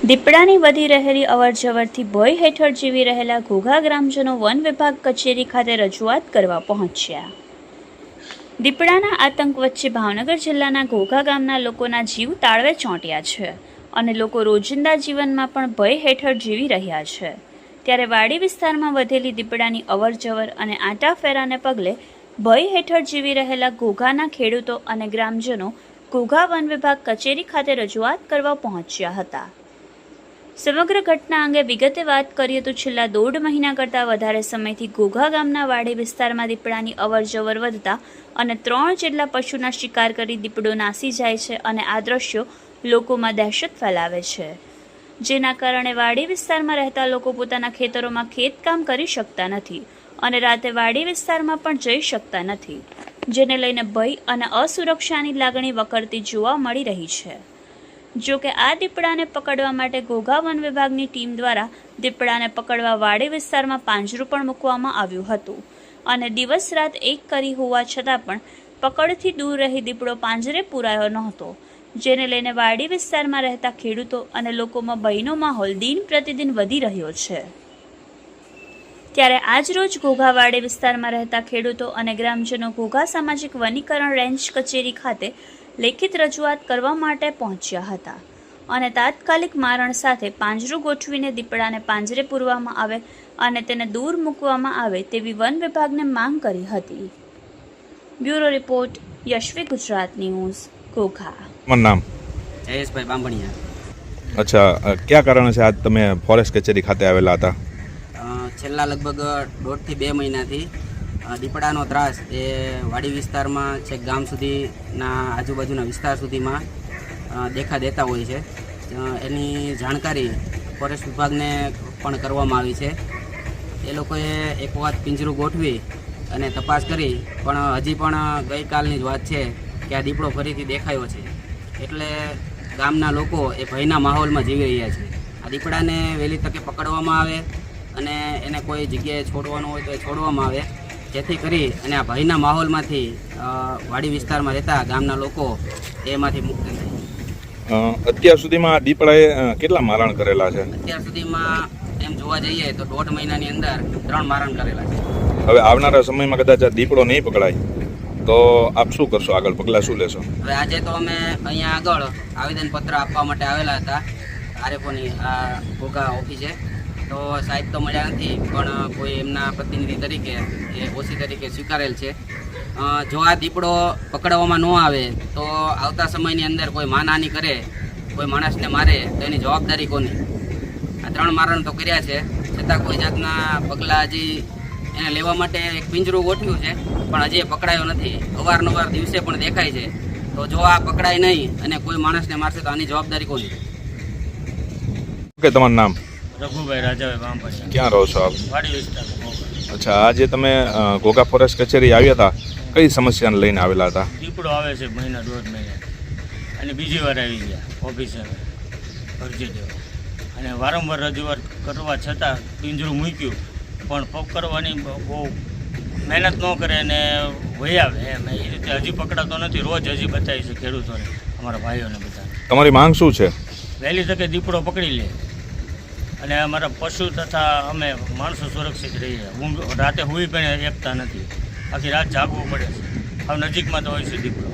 દીપડાની વધી રહેલી અવરજવરથી ભય હેઠળ જીવી રહેલા ઘોઘા ગ્રામજનો વન વિભાગ કચેરી ખાતે રજૂઆત કરવા પહોંચ્યા. દીપડાના આતંક વચ્ચે ભાવનગર જિલ્લાના ઘોઘા ગામના લોકોના જીવ તાળવે ચોંટ્યા છે અને લોકો રોજિંદા જીવનમાં પણ ભય હેઠળ જીવી રહ્યા છે. ત્યારે વાડી વિસ્તારમાં વધેલી દીપડાની અવરજવર અને આંટાફેરાને પગલે ભય હેઠળ જીવી રહેલા ઘોઘાના ખેડૂતો અને ગ્રામજનો ઘોઘા વન વિભાગ કચેરી ખાતે રજૂઆત કરવા પહોંચ્યા હતા. સમગ્ર ઘટના અંગે વિગતે વાત કરીએ તો છેલ્લા 1.5 મહિના કરતાં વધારે સમયથી ઘોઘા ગામના વાડી વિસ્તારમાં દીપડાની અવરજવર વધતા અને 3 જેટલા પશુના શિકાર કરી દીપડો નાસી જાય છે અને આ દ્રશ્યો લોકોમાં દહેશત ફેલાવે છે, જેના કારણે વાડી વિસ્તારમાં રહેતા લોકો પોતાના ખેતરોમાં ખેતકામ કરી શકતા નથી અને રાતે વાડી વિસ્તારમાં પણ જઈ શકતા નથી, જેને લઈને ભય અને અસુરક્ષાની લાગણી વકરતી જોવા મળી રહી છે. જો કે આ દીપડાને પકડવા માટે ઘોઘા વન વિભાગની ટીમ દ્વારા દીપડાને પકડવા વાડી વિસ્તારમાં પાંજરું પણ મૂકવામાં આવ્યું હતું અને દિવસ રાત એક કરી હોવા છતાં પણ પકડથી દૂર રહી દીપડો પાંજરે પૂરાયો નહોતો, જેને લઈને વાડી વિસ્તારમાં રહેતા ખેડૂતો અને લોકોમાં ભયનો માહોલ દિન પ્રતિદિન વધી રહ્યો છે. ત્યારે આજરોજ ઘોઘા વાડી વિસ્તારમાં રહેતા ખેડૂતો અને ગ્રામજનો ઘોઘા સામાજિક વનીકરણ રેન્જ કચેરી ખાતે લેખિત રજૂઆત કરવા માટે પહોંચ્યા હતા અને તાત્કાલિક મારણ સાથે પાંજરું ગોઠવીને દીપડાને પાંજરે પૂરવામાં આવે અને તેને દૂર મૂકવામાં આવે તેવી વન વિભાગને માંગ કરી હતી. Bureau report Yashvi Gujarat news Ghogha. નામ જયેશભાઈ બાંભણિયા. અચ્છા, ક્યાં કારણ છે આજ તમે ફોરેસ્ટ કચેરી ખાતે આવેલા હતા? છેલ્લા લગભગ 1.5 થી 2 મહિનાથી દીપડાનો ત્રાસ એ વાડી વિસ્તારમાં છેક ગામ સુધીના આજુબાજુના વિસ્તાર સુધીમાં દેખા દેતા હોય છે. એની જાણકારી ફોરેસ્ટ વિભાગને પણ કરવામાં આવી છે. એ લોકોએ એક વખત પિંજરું ગોઠવી અને તપાસ કરી, પણ હજી પણ ગઈકાલની જ વાત છે કે આ દીપડો ફરીથી દેખાયો છે. એટલે ગામના લોકો એ ભયના માહોલમાં જીવી રહ્યા છે. આ દીપડાને વહેલી તકે પકડવામાં આવે અને એને કોઈ જગ્યાએ છોડવાનું હોય તો એ છોડવામાં આવે, જેથી કરી અને આ ભયના માહોલમાંથી વાડી વિસ્તારમાં રહેતા ગામના લોકો એમાંથી મુક્ત થાય. અત્યાર સુધીમાં દીપડાએ કેટલા મારણ કરેલા છે? અત્યાર સુધીમાં એમ જોવા જઈએ તો 1.5 મહિનાની અંદર 3 મારણ કરેલા છે. હવે આવનારા સમયમાં કદાચ આ દીપડો નહીં પકડાય તો આપ શું કરશો? આગળ પગલાં શું લેશો? હવે આજે તો અમે અહીંયા આગળ આવેદનપત્ર આપવા માટે આવેલા હતા આરએફઓની આ ઘોઘા ઓફિસે. તો સાહેબ તો મળ્યા નથી, પણ કોઈ એમના પ્રતિનિધિ તરીકે એ ઓસી તરીકે સ્વીકારેલ છે. જો આ દીપડો પકડવામાં ન આવે તો આવતા સમયની અંદર કોઈ માનહાનિ કરે, કોઈ માણસને મારે તો એની જવાબદારી કોની? આ 3 મારણ તો કર્યા છે, છતાં કોઈ જાતના પગલાં હજી એને લેવા માટે એક પિંજરું ગોઠવ્યું છે, પણ હજી એ પકડાયો નથી. અવારનવાર દિવસે પણ દેખાય છે. તો જો આ પકડાય નહીં અને કોઈ માણસને મારશે તો આની જવાબદારી કોની? ઓકે, તમારું નામ? રઘુભાઈ રાજાભાઈ બાંભણિયા. ક્યાં રહો છો આપ? વાડી વિસ્તારમાં. અચ્છા, આજે તમે ઘોઘા ફોરેસ્ટ કચેરી આવ્યા હતા, કઈ સમસ્યાને લઈને આવેલા હતા? દીપડો આવે છે 1.5 મહિના અને બીજી વાર આવી ગયા ઓફિસે અરજી દેવા, અને વારંવાર રજૂઆત કરવા છતાં પિંજરું મૂક્યું પણ પકડવાની બહુ મહેનત ન કરે અને વહી આવે એમ. એ રીતે હજી પકડાતો નથી. રોજ હજી બતાવી છે ખેડૂતોને, અમારા ભાઈઓને બધા. તમારી માંગ શું છે? વહેલી તકે દીપડો પકડી લે અને અમારા પશુ તથા અમે માણસો સુરક્ષિત રહીએ. રાતે હુઈ પણ એકતા નથી, આખી રાત જાગવું પડે છે. હવે નજીકમાં તો હોય છે દીપડો.